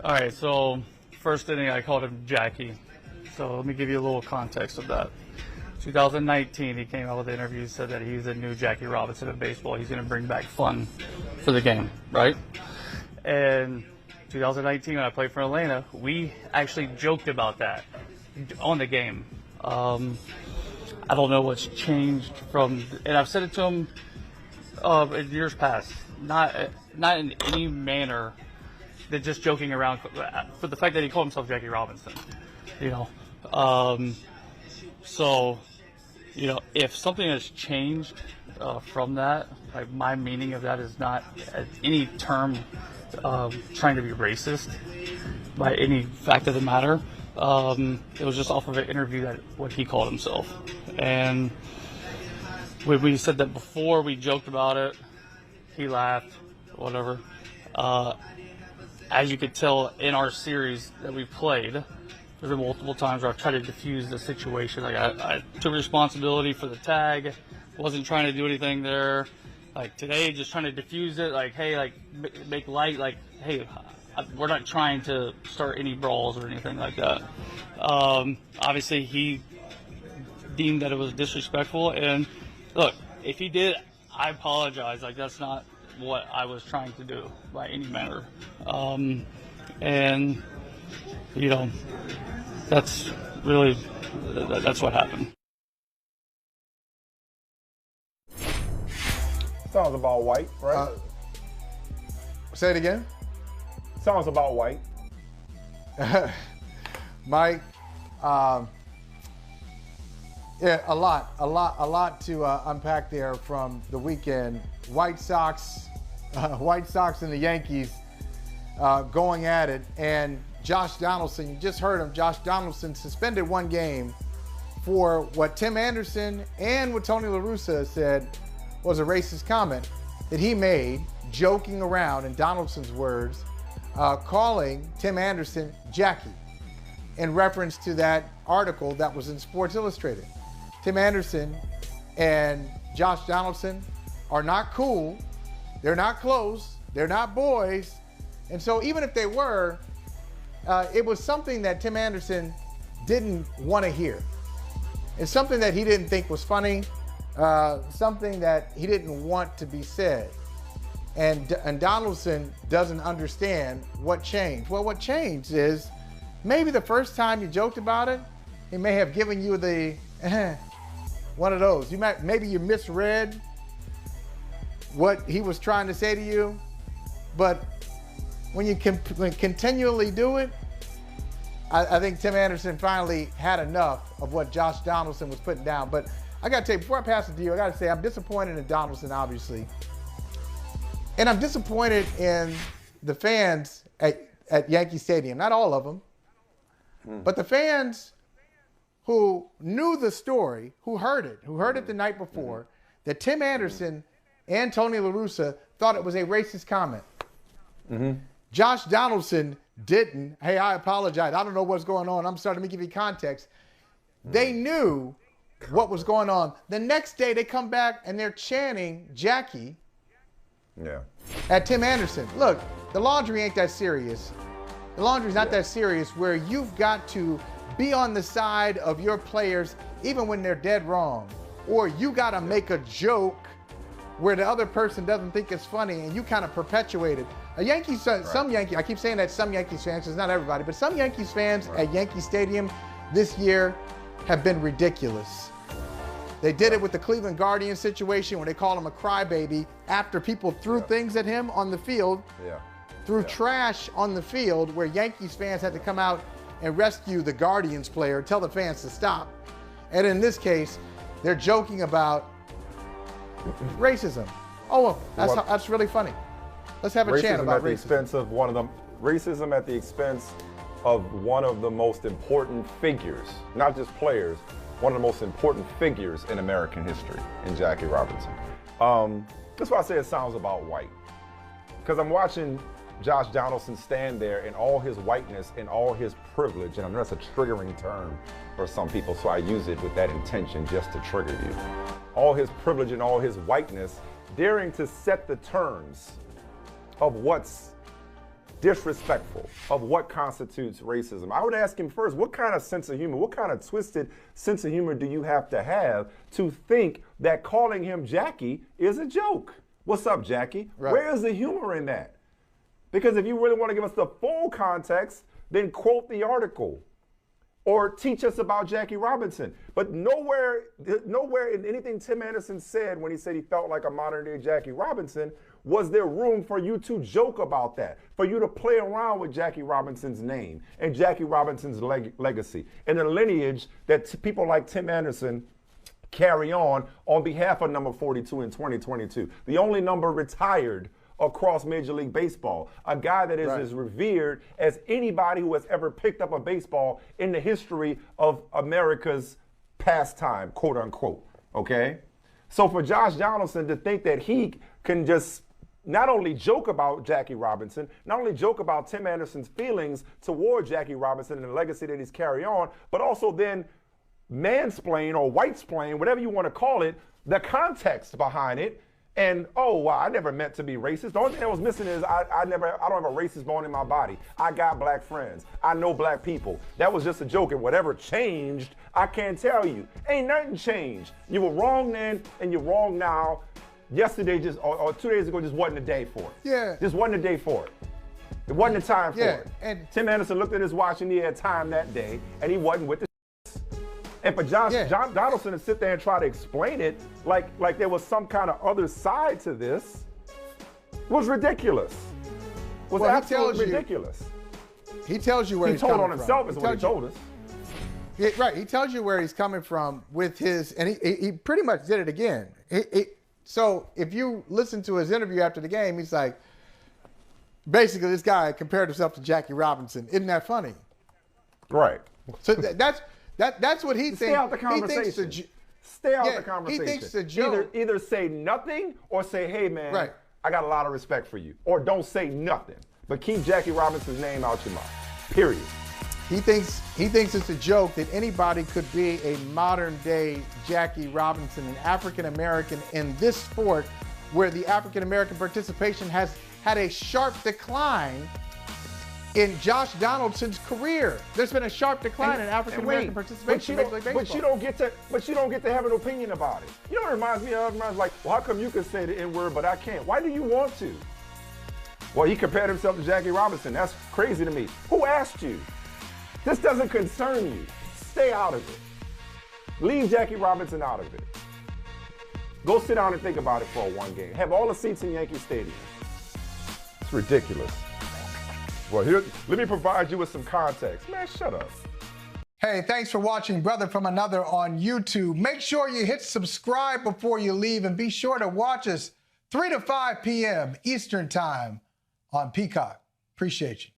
All right, so first inning I called him Jackie. So let me give you a little context of that. 2019, he came out with an interview, said that he's the new Jackie Robinson of baseball. He's going to bring back fun for the game, right? And 2019, when I played for Atlanta, we actually joked about that on the game. I don't know what's changed from, and I've said it to him in years past, not in any manner that just joking around, for the fact that he called himself Jackie Robinson, you know. So, you know, if something has changed from that, like my meaning of that is not any term trying to be racist by any fact of the matter. It was just off of an interview that what he called himself. And when we said that before, we joked about it. He laughed, whatever. As you could tell in our series that we played, there's been multiple times where I've tried to diffuse the situation. Like I took responsibility for the tag, wasn't trying to do anything there. Like today, just trying to diffuse it. Like, hey, like make light. Like, hey, we're not trying to start any brawls or anything like that. Obviously, he deemed that it was disrespectful. And look, if he did, I apologize. Like that's not what I was trying to do by any manner. And you know, that's what happened. Sounds about white, right? Say it again. Sounds about white. Mike, yeah, a lot to unpack there from the weekend. White Sox and the Yankees going at it, and Josh Donaldson, you just heard him. Josh Donaldson suspended one game for what Tim Anderson and what Tony La Russa said was a racist comment that he made, joking around, in Donaldson's words, calling Tim Anderson Jackie in reference to that article that was in Sports Illustrated. Tim Anderson and Josh Donaldson are not cool. They're not close. They're not boys. And so even if they were, it was something that Tim Anderson didn't want to hear. It's something that he didn't think was funny, something that he didn't want to be said. And Donaldson doesn't understand what changed. Well, what changed is maybe the first time you joked about it, he may have given you the one of those. Maybe you misread what he was trying to say to you, but when you continually do it, I think Tim Anderson finally had enough of what Josh Donaldson was putting down. But I got to tell you, before I pass it to you, I got to say I'm disappointed in Donaldson, obviously. And I'm disappointed in the fans at Yankee Stadium. Not all of them, but the fans who knew the story, who heard it the night before, that Tim Anderson and Tony La Russa thought it was a racist comment. Josh Donaldson didn't. Hey, I apologize. I don't know what's going on. I'm sorry. Let me give you context. They knew what was going on. The next day, they come back and they're chanting Jackie at Tim Anderson. Look, the laundry ain't that serious. The laundry's not that serious where you've got to be on the side of your players even when they're dead wrong. Or you got to make a joke where the other person doesn't think it's funny and you kind of perpetuate it. Some Yankees, I keep saying that some Yankees fans, it's not everybody, but some Yankees fans at Yankee Stadium this year have been ridiculous. They did it with the Cleveland Guardians situation when they called him a crybaby after people threw things at him on the field, threw trash on the field, where Yankees fans had to come out and rescue the Guardians player, tell the fans to stop. And in this case, they're joking about racism. Oh, well, that's really funny. Let's have a chant about racism. Racism at the expense of one of the most important figures, not just players, one of the most important figures in American history, in Jackie Robinson. That's why I say it sounds about white. Because I'm watching Josh Donaldson stand there in all his whiteness and all his privilege, and I know that's a triggering term for some people, so I use it with that intention, just to trigger you. All his privilege and all his whiteness, daring to set the terms of what's disrespectful of what constitutes racism. I would ask him first, what kind of sense of humor, what kind of twisted sense of humor do you have to think that calling him Jackie is a joke? What's up, Jackie? Right. Where is the humor in that? Because if you really want to give us the full context, then quote the article or teach us about Jackie Robinson. But nowhere in anything Tim Anderson said when he said he felt like a modern day Jackie Robinson was there room for you to joke about that, for you to play around with Jackie Robinson's name and Jackie Robinson's legacy and the lineage that people like Tim Anderson carry on behalf of number 42 in 2022. The only number retired across Major League Baseball, a guy that is as revered as anybody who has ever picked up a baseball in the history of America's pastime, quote unquote, okay? So for Josh Donaldson to think that he can just not only joke about Jackie Robinson, not only joke about Tim Anderson's feelings toward Jackie Robinson and the legacy that he's carried on, but also then mansplain or whitesplain, whatever you want to call it, the context behind it. And, oh, wow, I never meant to be racist. The only thing I was missing is I don't have a racist bone in my body. I got black friends. I know black people. That was just a joke. And whatever changed, I can't tell you. Ain't nothing changed. You were wrong then and you're wrong now. Yesterday or 2 days ago just wasn't the day for it. Yeah. Just wasn't the day for it. It wasn't the time for it. And Tim Anderson looked at his watch and he had time that day and he wasn't with the And for Josh Donaldson to sit there and try to explain it like there was some kind of other side to this was ridiculous. Was absolutely ridiculous. He tells you where he's coming from. He told on himself is what he told us. Right, he tells you where he's coming from with his, and he pretty much did it again. So if you listen to his interview after the game, he's like, basically this guy compared himself to Jackie Robinson. Isn't that funny? Right. So that's what he thinks. Stay out the conversation. Stay out the conversation. He thinks the joke. Either say nothing or say, hey, man, I got a lot of respect for you. Or don't say nothing. But keep Jackie Robinson's name out your mouth. Period. He thinks it's a joke that anybody could be a modern day Jackie Robinson, an African American in this sport where the African American participation has had a sharp decline in Josh Donaldson's career. There's been a sharp decline in African American participation in Major League Baseball. But you don't get to have an opinion about it. You know what it reminds me of? It reminds me like, well, how come you can say the N-word but I can't? Why do you want to? Well, he compared himself to Jackie Robinson. That's crazy to me. Who asked you? This doesn't concern you. Stay out of it. Leave Jackie Robinson out of it. Go sit down and think about it for one game. Have all the seats in Yankee Stadium. It's ridiculous. Well, here, let me provide you with some context. Man, shut up. Hey, thanks for watching Brother from Another on YouTube. Make sure you hit subscribe before you leave and be sure to watch us 3 to 5 p.m. Eastern Time on Peacock. Appreciate you.